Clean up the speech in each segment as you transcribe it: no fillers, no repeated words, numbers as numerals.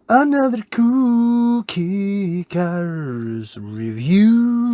Another Cookie Cars review.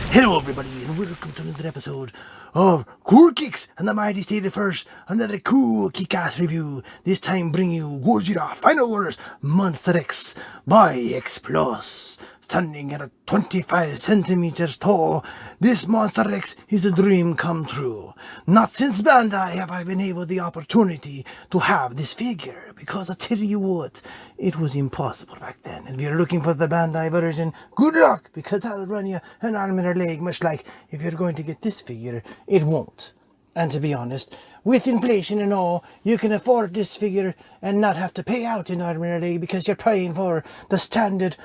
Hello everybody and welcome to another episode of Cool Kicks and the Mighty Stated First. Another cool kick-ass review. This time bring you Godzilla Final Wars Monster X by X Plus. Standing at a 25 centimeters tall, this Monster X is a dream come true. Not since Bandai have I been able the opportunity to have this figure, because I tell you what, it was impossible back then. And if you're looking for the Bandai version, good luck, because that'll run you an arm and a leg, much like if you're going to get this figure, it won't. And to be honest, with inflation and all, you can afford this figure and not have to pay out an arm and a leg because you're paying for the standard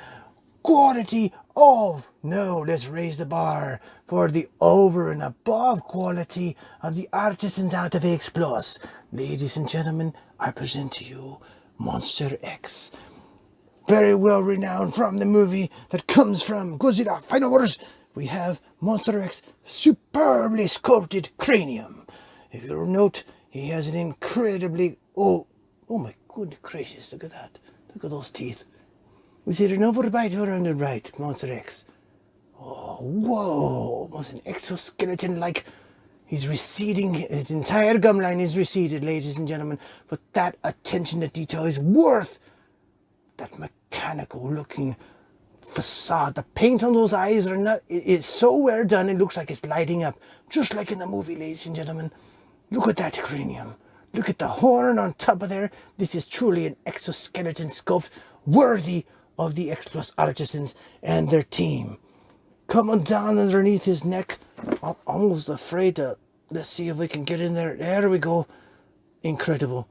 quality of, no, let's raise the bar for the over and above quality of the artisans out of X Plus. Ladies and gentlemen, I present to you Monster X. Very well renowned from the movie that comes from Godzilla Final Wars. We have Monster X superbly sculpted cranium. If you'll note, he has an incredibly, oh my goodness gracious, look at that. Look at those teeth. Was it an overbite or underbite, Monster X? Oh, whoa, almost an exoskeleton like. He's receding, his entire gum line is receded, ladies and gentlemen. But that attention to detail is worth that mechanical looking facade. The paint on those eyes are not, it's so well done, it looks like it's lighting up. Just like in the movie, ladies and gentlemen. Look at that cranium. Look at the horn on top of there. This is truly an exoskeleton sculpt worthy of the X Plus artisans and their team. Coming down underneath his neck, I'm almost afraid to, let's see if we can get in there. There we go. Incredible.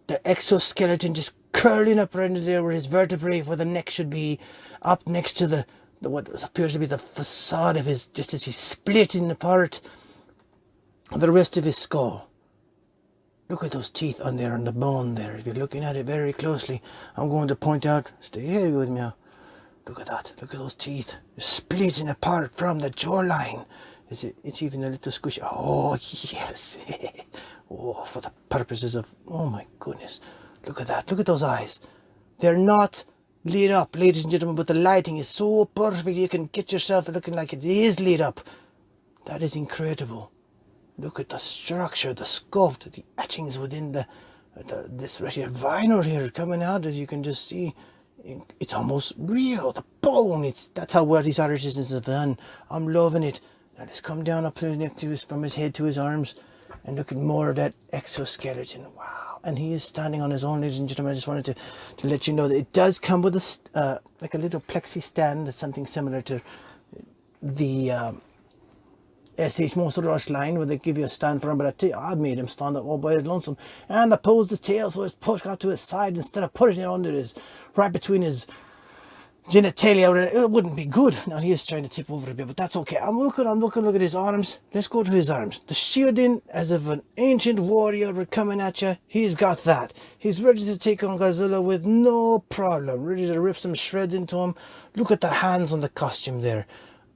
The exoskeleton just curling up right into there where his vertebrae for the neck should be, up next to the what appears to be the facade of his, just as he's splitting apart the rest of his skull. Look at those teeth on there, on the bone there. If you're looking at it very closely, I'm going to point out, stay here with me now. Look at that, look at those teeth. Splitting apart from the jawline. It's even a little squishy. Oh, yes. Oh, for the purposes of, oh my goodness. Look at that, look at those eyes. They're not lit up, ladies and gentlemen, but the lighting is so perfect you can get yourself looking like it is lit up. That is incredible. Look at the structure, the sculpt, the etchings within this right here, vinyl here coming out, as you can just see. It's almost real. The bone, that's how well these artisans have done. I'm loving it. Now let's come down up to from his head to his arms and look at more of that exoskeleton. Wow. And he is standing on his own, ladies and gentlemen. I just wanted to let you know that it does come with a like a little plexi stand. That's something similar to the SH Monster Rush line where they give you a stand for him, but I tell you, I made him stand up all by his lonesome, and I posed his tail so his push got to his side instead of putting it under his, right between his genitalia. It wouldn't be good. Now he is trying to tip over a bit, but that's okay. I'm looking at his arms. Let's go to his arms. The shielding as of an ancient warrior coming at you. He's got that. He's ready to take on Godzilla with no problem. Ready to rip some shreds into him. Look at the hands on the costume there.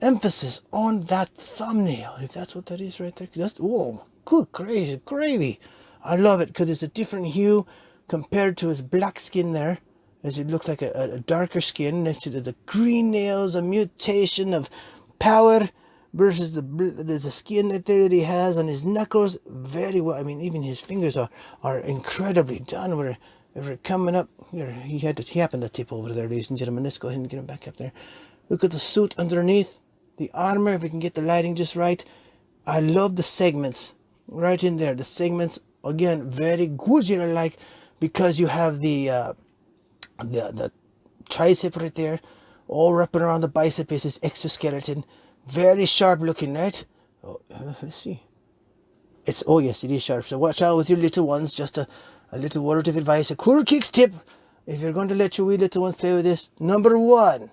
Emphasis on that thumbnail, if that's what that is right there. That's, oh, good crazy gravy. I love it because it's a different hue compared to his black skin there, as it looks like a darker skin next to the green nails, a mutation of power versus the skin right there that he has on his knuckles. Very well. I mean, even his fingers are incredibly done. We're coming up here. He happened to tip over there, ladies and gentlemen. Let's go ahead and get him back up there. Look at the suit underneath. The armor, if we can get the lighting just right. I love the segments right in there. The segments, again, very Godzilla-like, because you have the tricep right there, all wrapping around the bicep is his exoskeleton. Very sharp looking, right? Oh, let's see. Oh yes, it is sharp. So watch out with your little ones. Just a little word of advice, a cool kicks tip. If you're going to let your wee little ones play with this, number 1.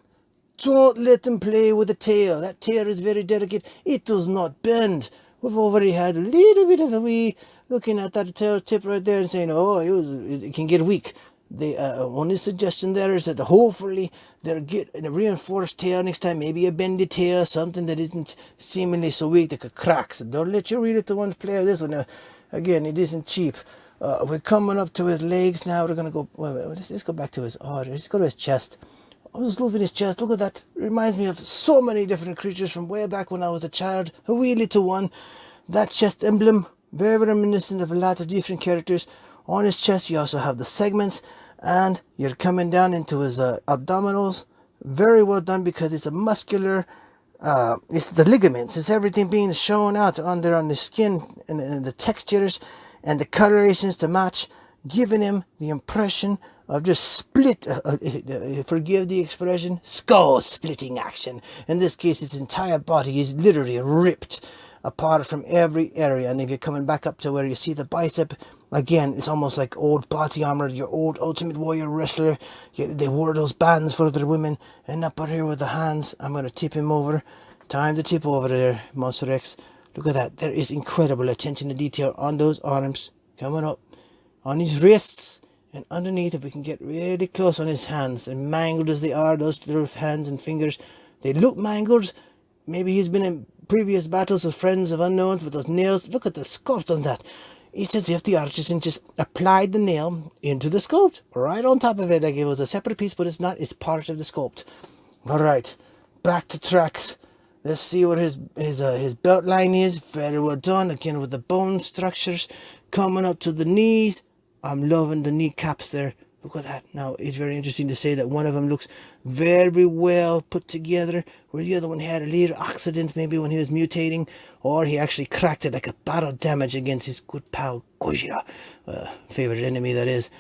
Don't let them play with the tail. That tail is very delicate. It does not bend. We've already had a little bit of a wee looking at that tail tip right there and saying, oh, it can get weak. The only suggestion there is that hopefully they'll get a reinforced tail next time, maybe a bendy tail, something that isn't seemingly so weak that could crack. So don't let your real little ones play this one. Now, again, it isn't cheap. We're coming up to his legs now. We're gonna go. Wait, let's go back to his. Oh, let's go to his chest. I was loving his chest. Look at that. It reminds me of so many different creatures from way back when I was a child. A wee little one. That chest emblem, very reminiscent of a lot of different characters. On his chest, you also have the segments, and you're coming down into his abdominals. Very well done, because it's a muscular, it's the ligaments, it's everything being shown out on the skin, and the textures and the colorations to match, giving him the impression of just split, forgive the expression, skull splitting action. In this case, his entire body is literally ripped apart from every area. And if you're coming back up to where you see the bicep, again, it's almost like old body armor, your old Ultimate Warrior wrestler. They wore those bands for their women. And up here with the hands, I'm going to tip him over. Time to tip over there, Monster X. Look at that. There is incredible attention to detail on those arms. Coming up. On his wrists. And underneath, if we can get really close on his hands. And mangled as they are, those little hands and fingers. They look mangled. Maybe he's been in previous battles with friends of unknowns with those nails. Look at the sculpt on that. It's as if the artisan just applied the nail into the sculpt. Right on top of it, like it was a separate piece, but it's not. It's part of the sculpt. Alright, back to tracks. Let's see what his belt line is. Very well done. Again, with the bone structures coming up to the knees. I'm loving the kneecaps there. Look at that. Now, it's very interesting to say that one of them looks very well put together, where the other one had a little accident, maybe when he was mutating, or he actually cracked it like a battle damage against his good pal Gojira, favorite enemy that is.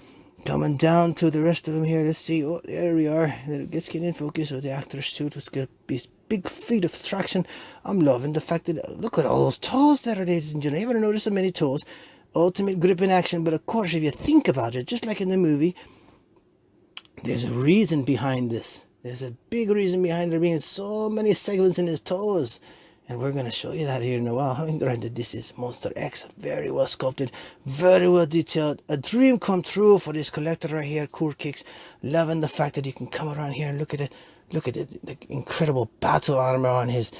Coming down to the rest of them here. Let's see. Oh, there we are. Let's get in focus with the actor's suit. Let's get this big feat of traction. I'm loving the fact that, look at all those toes there, ladies and gentlemen. You ever notice so many toes? Ultimate grip in action. But of course, if you think about it, just like in the movie, there's a reason behind this. There's a big reason behind there being so many segments in his toes. And we're going to show you that here in a while. I mean, granted, this is Monster X. Very well sculpted. Very well detailed. A dream come true for this collector right here, Cool Kicks. Loving the fact that you can come around here and look at it. Look at it. The incredible battle armor on his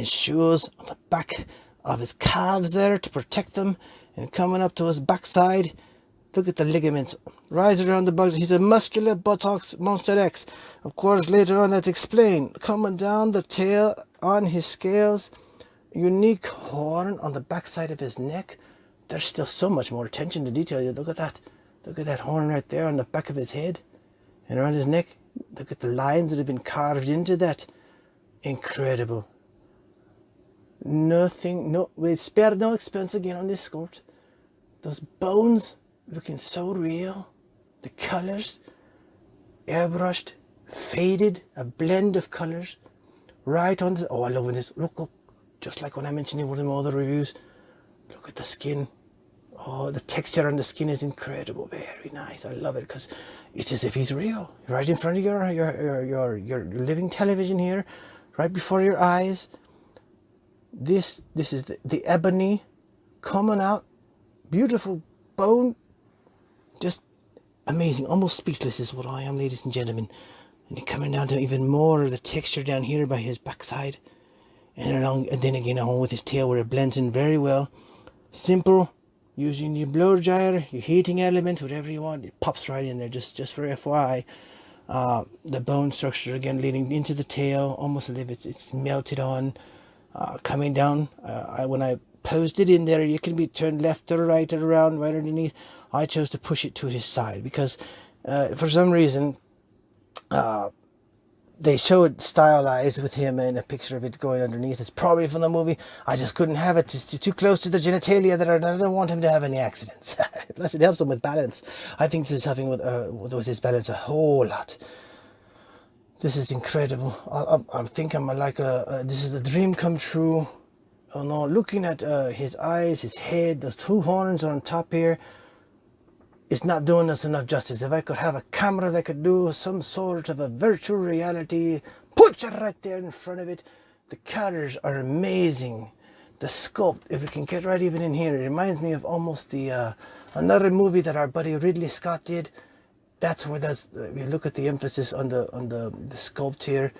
shoes. On the back of his calves there to protect them. And coming up to his backside. Look at the ligaments. Rise around the buttocks. He's a muscular buttocks Monster X. Of course, later on, let's explain. Coming down the tail on his scales. Unique horn on the backside of his neck. There's still so much more attention to detail. Look at that. Look at that horn right there on the back of his head. And around his neck. Look at the lines that have been carved into that. Incredible. We spared no expense again on this sculpt. Those bones looking so real. The colors, airbrushed, faded, a blend of colors. Right on the, oh, I love this. Look, just like when I mentioned in one of my other reviews. Look at the skin. Oh, the texture on the skin is incredible. Very nice. I love it because it's as if he's real. Right in front of your living television here, right before your eyes. This is the ebony coming out. Beautiful bone. Just amazing. Almost speechless is what I am, ladies and gentlemen. And you're coming down to even more of the texture down here by his backside. And then again along with his tail where it blends in very well. Simple. Using your blow dryer, your heating element, whatever you want. It pops right in there just for FYI. The bone structure again leading into the tail. Almost as if it's melted on. Coming down. When I posed it in there, you can be turned left or right or around, right underneath. I chose to push it to his side because for some reason they showed stylized with him and a picture of it going underneath. It's probably from the movie. I just couldn't have it. It's too close to the genitalia that I don't want him to have any accidents. Plus it helps him with balance. I think this is helping with his balance a whole lot. This is incredible. I'm thinking like this is a dream come true. Oh no, looking at his eyes, his head, those two horns on top here. It's not doing us enough justice. If I could have a camera that could do some sort of a virtual reality, put you right there in front of it. The colors are amazing. The sculpt, if we can get right even in here, it reminds me of almost the another movie that our buddy Ridley Scott did. that's where you look at the emphasis on the sculpt here.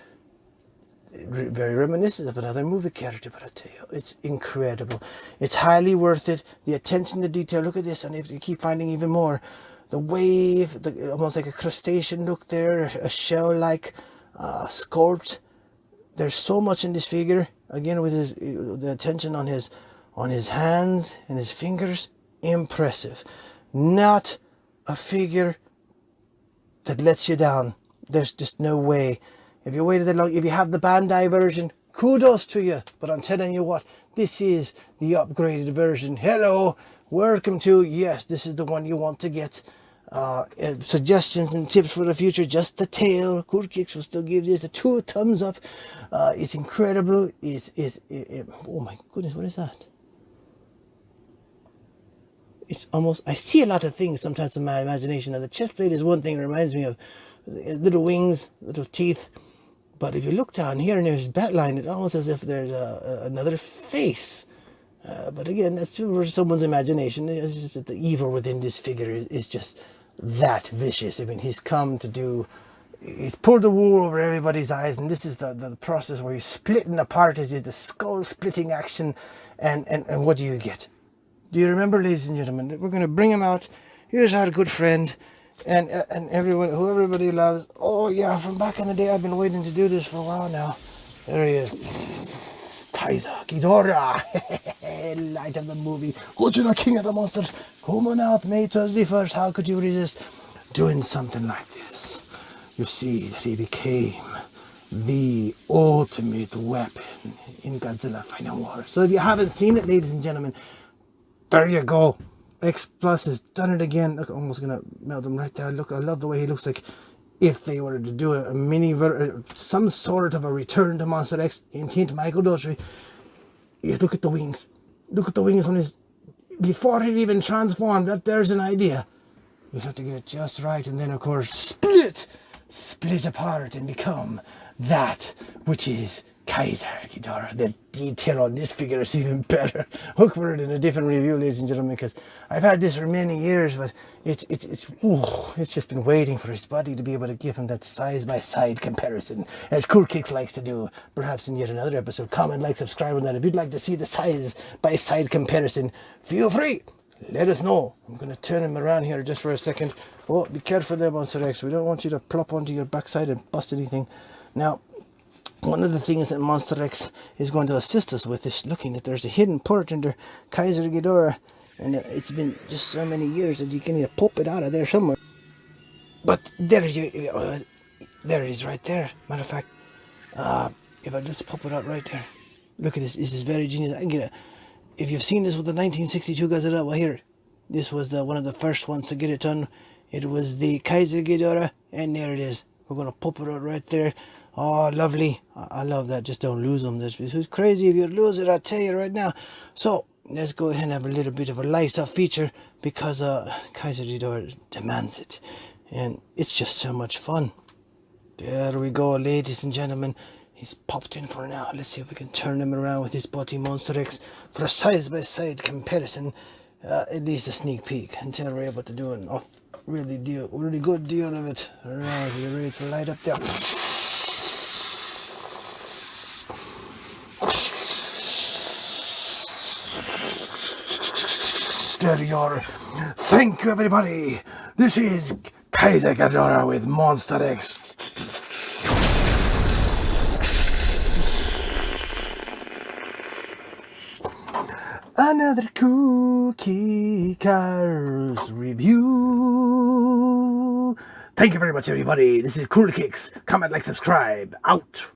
Very reminiscent of another movie character, but I tell you, it's incredible. It's highly worth it. The attention to detail. Look at this, and if you keep finding even more, the wave, almost like a crustacean look there, a shell-like sculpt. There's so much in this figure. Again, with the attention on his hands and his fingers, impressive. Not a figure that lets you down. There's just no way. If you waited that long, if you have the Bandai version, kudos to you. But I'm telling you what, this is the upgraded version. Hello, welcome to, yes, this is the one you want to get. Suggestions and tips for the future, just the tail. Cool Kicks will still give this a 2 thumbs up. It's incredible. Oh my goodness, what is that? It's almost, I see a lot of things sometimes in my imagination. Now the chest plate is one thing, it reminds me of little wings, little teeth. But if you look down here and there's bat line, it's almost as if there's another face. But again, that's for someone's imagination. It's just that the evil within this figure is just that vicious. I mean, he's pulled the wool over everybody's eyes, and this is the process where he's splitting apart. Is the skull splitting action, and what do you get? Do you remember, ladies and gentlemen? We're going to bring him out. Here's our good friend. And everyone, who everybody loves. Oh yeah, from back in the day, I've been waiting to do this for a while now. There he is, Keizer Ghidorah, light of the movie, Godzilla King of the Monsters, coming out May 31st. How could you resist doing something like this? You see that he became the ultimate weapon in Godzilla Final Wars. So if you haven't seen it, ladies and gentlemen, there you go. X Plus has done it again. Look, I'm almost gonna melt him right there. Look, I love the way he looks like if they were to do a mini some sort of a return to Monster X. Hint, Michael Dotry. You look at the wings. Look at the wings when before it even transformed. There's an idea. You have to get it just right, and then of course split apart and become that which is Keizer Ghidorah. The detail on this figure is even better. Look for it in a different review, ladies and gentlemen, because I've had this for many years, but it's just been waiting for his body to be able to give him that side-by-side comparison, as Cool Kicks likes to do, perhaps in yet another episode. Comment, like, subscribe on that. If you'd like to see the side-by-side comparison, feel free. Let us know. I'm going to turn him around here just for a second. Oh, be careful there, Monster X. We don't want you to plop onto your backside and bust anything. Now, one of the things that Monster X is going to assist us with is looking that there's a hidden port under Keizer Ghidorah, and it's been just so many years that you can either pop it out of there somewhere. But there it is right there. Matter of fact, if I just pop it out right there, look at this. This is very genius. I can get it. If you've seen this with the 1962 Godzilla, well here, this was one of the first ones to get it done. It was the Keizer Ghidorah, and there it is. We're going to pop it out right there. Oh, lovely. I love that. Just don't lose them. This is crazy if you lose it, I'll tell you right now. So, let's go ahead and have a little bit of a lights-up feature because Keizer Ghidorah demands it. And it's just so much fun. There we go, ladies and gentlemen. He's popped in for now. Let's see if we can turn him around with his body Monster X for a side-by-side comparison. At least a sneak peek until we're able to do a really good deal of it. Alright, you're ready to light up there. There you are. Thank you, everybody. This is Keizer Ghidorah with Monster X. Another Cookie Cars review. Thank you very much, everybody. This is Cool Kicks. Comment, like, subscribe. Out.